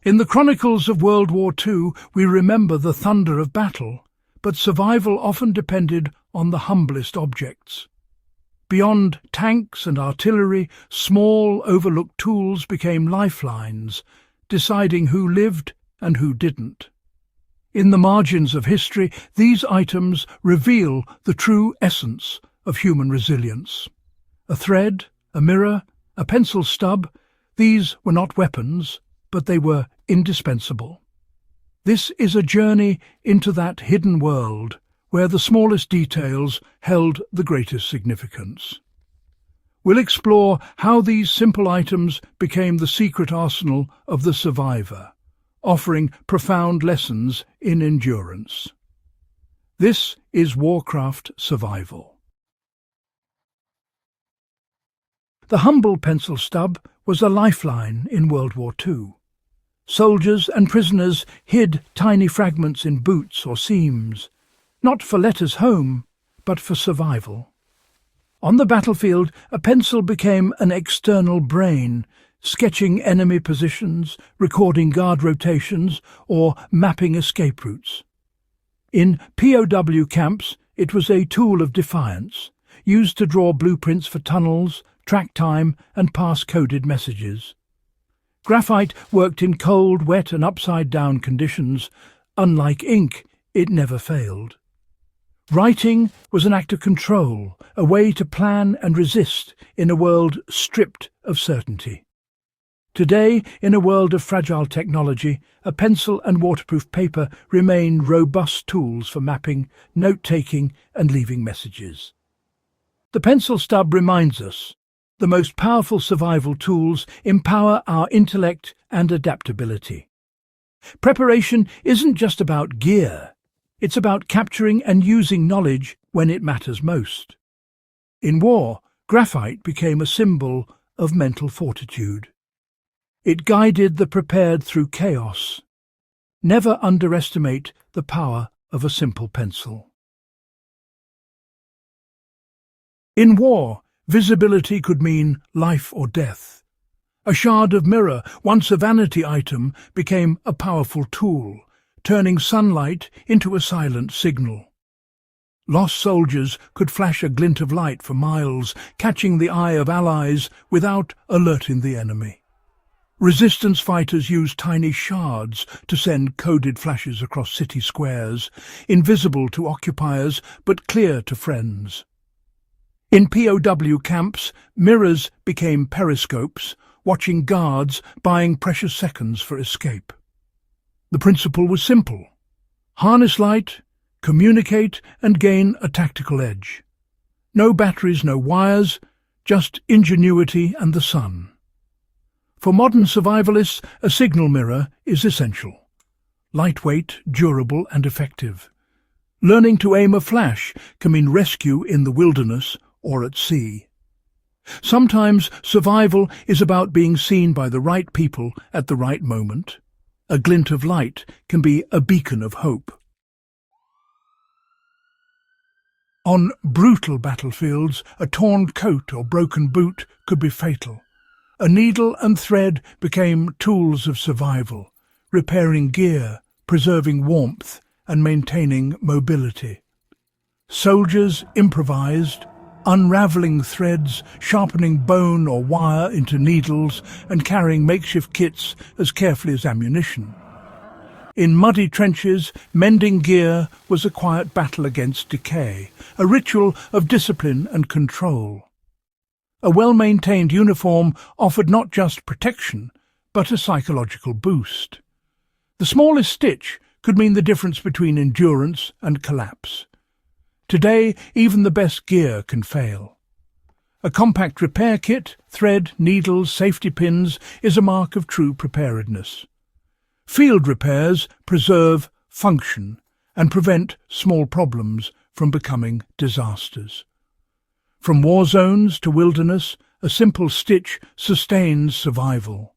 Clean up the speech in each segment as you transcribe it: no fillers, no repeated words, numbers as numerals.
In the chronicles of World War II, we remember the thunder of battle, but survival often depended on the humblest objects. Beyond tanks and artillery, small, overlooked tools became lifelines, deciding who lived and who didn't. In the margins of history, these items reveal the true essence of human resilience. A thread, a mirror, a pencil stub, these were not weapons, but they were indispensable. This is a journey into that hidden world where the smallest details held the greatest significance. We'll explore how these simple items became the secret arsenal of the survivor, offering profound lessons in endurance. This is Warcraft Survival. The humble pencil stub was a lifeline in World War II. Soldiers and prisoners hid tiny fragments in boots or seams, not for letters home, but for survival. On the battlefield, a pencil became an external brain, sketching enemy positions, recording guard rotations, or mapping escape routes. In POW camps, it was a tool of defiance, used to draw blueprints for tunnels, track time, and pass coded messages. Graphite worked in cold, wet, and upside-down conditions. Unlike ink, it never failed. Writing was an act of control, a way to plan and resist in a world stripped of certainty. Today, in a world of fragile technology, a pencil and waterproof paper remain robust tools for mapping, note-taking, and leaving messages. The pencil stub reminds us the most powerful survival tools empower our intellect and adaptability. Preparation isn't just about gear. It's about capturing and using knowledge when it matters most. In war, graphite became a symbol of mental fortitude. It guided the prepared through chaos. Never underestimate the power of a simple pencil. In war, visibility could mean life or death. A shard of mirror, once a vanity item, became a powerful tool, turning sunlight into a silent signal. Lost soldiers could flash a glint of light for miles, catching the eye of allies without alerting the enemy. Resistance fighters used tiny shards to send coded flashes across city squares, invisible to occupiers but clear to friends. In POW camps, mirrors became periscopes, watching guards buying precious seconds for escape. The principle was simple: harness light, communicate, and gain a tactical edge. No batteries, no wires, just ingenuity and the sun. For modern survivalists, a signal mirror is essential. Lightweight, durable, and effective. Learning to aim a flash can mean rescue in the wilderness or at sea. Sometimes survival is about being seen by the right people at the right moment. A glint of light can be a beacon of hope. On brutal battlefields, a torn coat or broken boot could be fatal. A needle and thread became tools of survival, repairing gear, preserving warmth, and maintaining mobility. Soldiers improvised, unravelling threads, sharpening bone or wire into needles, and carrying makeshift kits as carefully as ammunition. In muddy trenches, mending gear was a quiet battle against decay, a ritual of discipline and control. A well-maintained uniform offered not just protection, but a psychological boost. The smallest stitch could mean the difference between endurance and collapse. Today, even the best gear can fail. A compact repair kit, thread, needles, safety pins is a mark of true preparedness. Field repairs preserve function and prevent small problems from becoming disasters. From war zones to wilderness, a simple stitch sustains survival.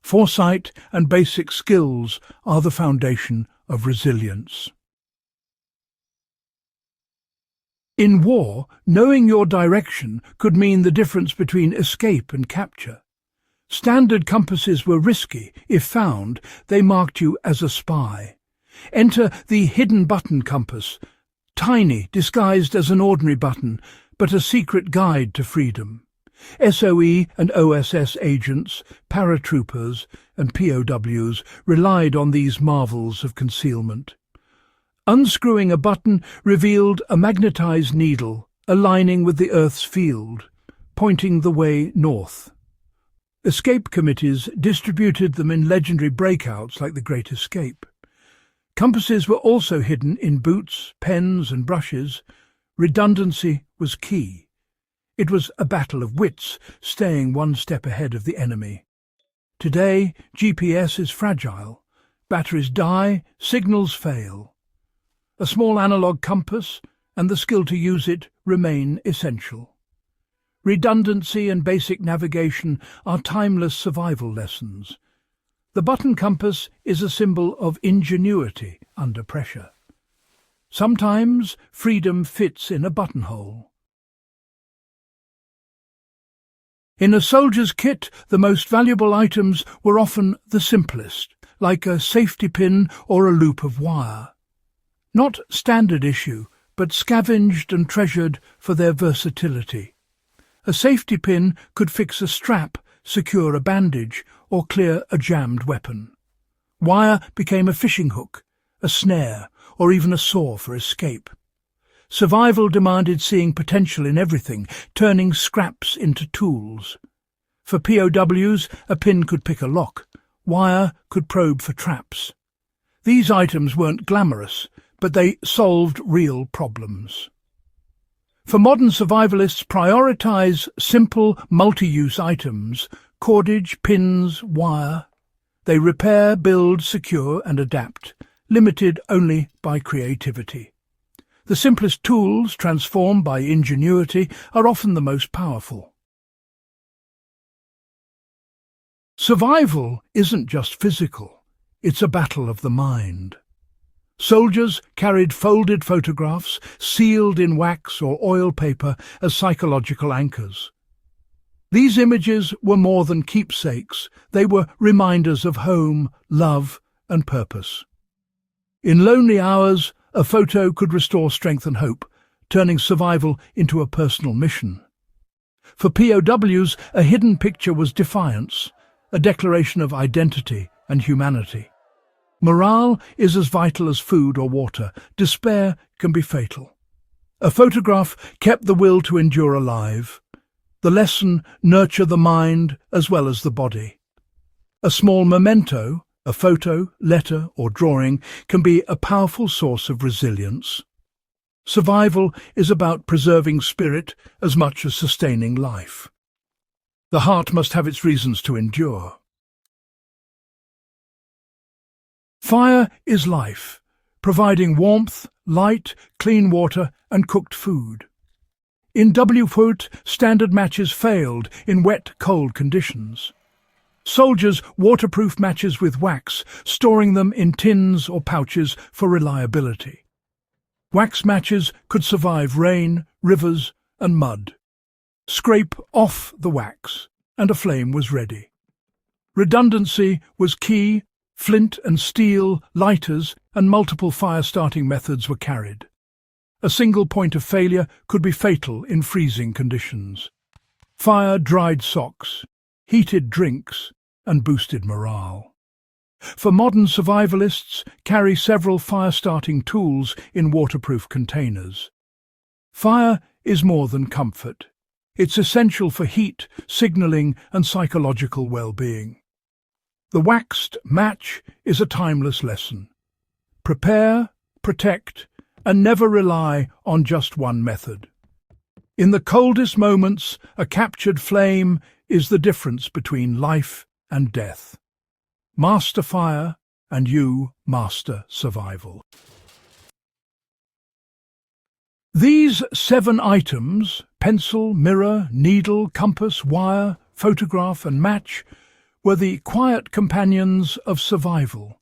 Foresight and basic skills are the foundation of resilience. In war, knowing your direction could mean the difference between escape and capture. Standard compasses were risky. If found, they marked you as a spy. Enter the hidden button compass, tiny, disguised as an ordinary button, but a secret guide to freedom. SOE and OSS agents, paratroopers and POWs relied on these marvels of concealment. Unscrewing a button revealed a magnetized needle aligning with the Earth's field, pointing the way north. Escape committees distributed them in legendary breakouts like the Great Escape. Compasses were also hidden in boots, pens and brushes. Redundancy was key. It was a battle of wits, staying one step ahead of the enemy. Today, GPS is fragile. Batteries die, signals fail. A small analog compass and the skill to use it remain essential. Redundancy and basic navigation are timeless survival lessons. The button compass is a symbol of ingenuity under pressure. Sometimes freedom fits in a buttonhole. In a soldier's kit, the most valuable items were often the simplest, like a safety pin or a loop of wire. Not standard issue, but scavenged and treasured for their versatility. A safety pin could fix a strap, secure a bandage, or clear a jammed weapon. Wire became a fishing hook, a snare, or even a saw for escape. Survival demanded seeing potential in everything, turning scraps into tools. For POWs, a pin could pick a lock. Wire could probe for traps. These items weren't glamorous, but they solved real problems. For modern survivalists, prioritize simple, multi-use items, cordage, pins, wire. They repair, build, secure and adapt, limited only by creativity. The simplest tools, transformed by ingenuity, are often the most powerful. Survival isn't just physical, it's a battle of the mind. Soldiers carried folded photographs, sealed in wax or oil paper as psychological anchors. These images were more than keepsakes, they were reminders of home, love and purpose. In lonely hours, a photo could restore strength and hope, turning survival into a personal mission. For POWs, a hidden picture was defiance, a declaration of identity and humanity. Morale is as vital as food or water. Despair can be fatal. A photograph kept the will to endure alive. The lesson: nurture the mind as well as the body. A small memento, a photo, letter or drawing, can be a powerful source of resilience. Survival is about preserving spirit as much as sustaining life. The heart must have its reasons to endure. Fire is life, providing warmth, light, clean water and cooked food. In WFOT, standard matches failed in wet, cold conditions. Soldiers waterproof matches with wax, storing them in tins or pouches for reliability. Wax matches could survive rain, rivers and mud. Scrape off the wax, and a flame was ready. Redundancy was key. Flint and steel, lighters and multiple fire-starting methods were carried. A single point of failure could be fatal in freezing conditions. Fire dried socks, heated drinks and boosted morale. For modern survivalists, carry several fire-starting tools in waterproof containers. Fire is more than comfort. It's essential for heat, signalling and psychological well-being. The waxed match is a timeless lesson. Prepare, protect, and never rely on just one method. In the coldest moments, a captured flame is the difference between life and death. Master fire, and you master survival. These 7 items, pencil, mirror, needle, compass, wire, photograph and match, were the quiet companions of survival.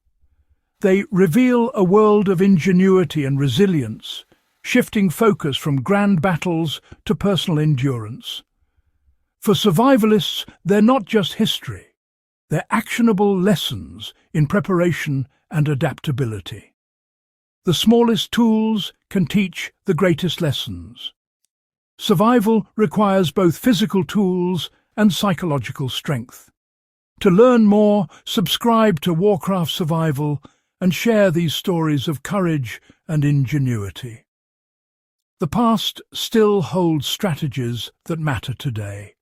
They reveal a world of ingenuity and resilience, shifting focus from grand battles to personal endurance. For survivalists, they're not just history. They're actionable lessons in preparation and adaptability. The smallest tools can teach the greatest lessons. Survival requires both physical tools and psychological strength. To learn more, subscribe to Warcraft Survival and share these stories of courage and ingenuity. The past still holds strategies that matter today.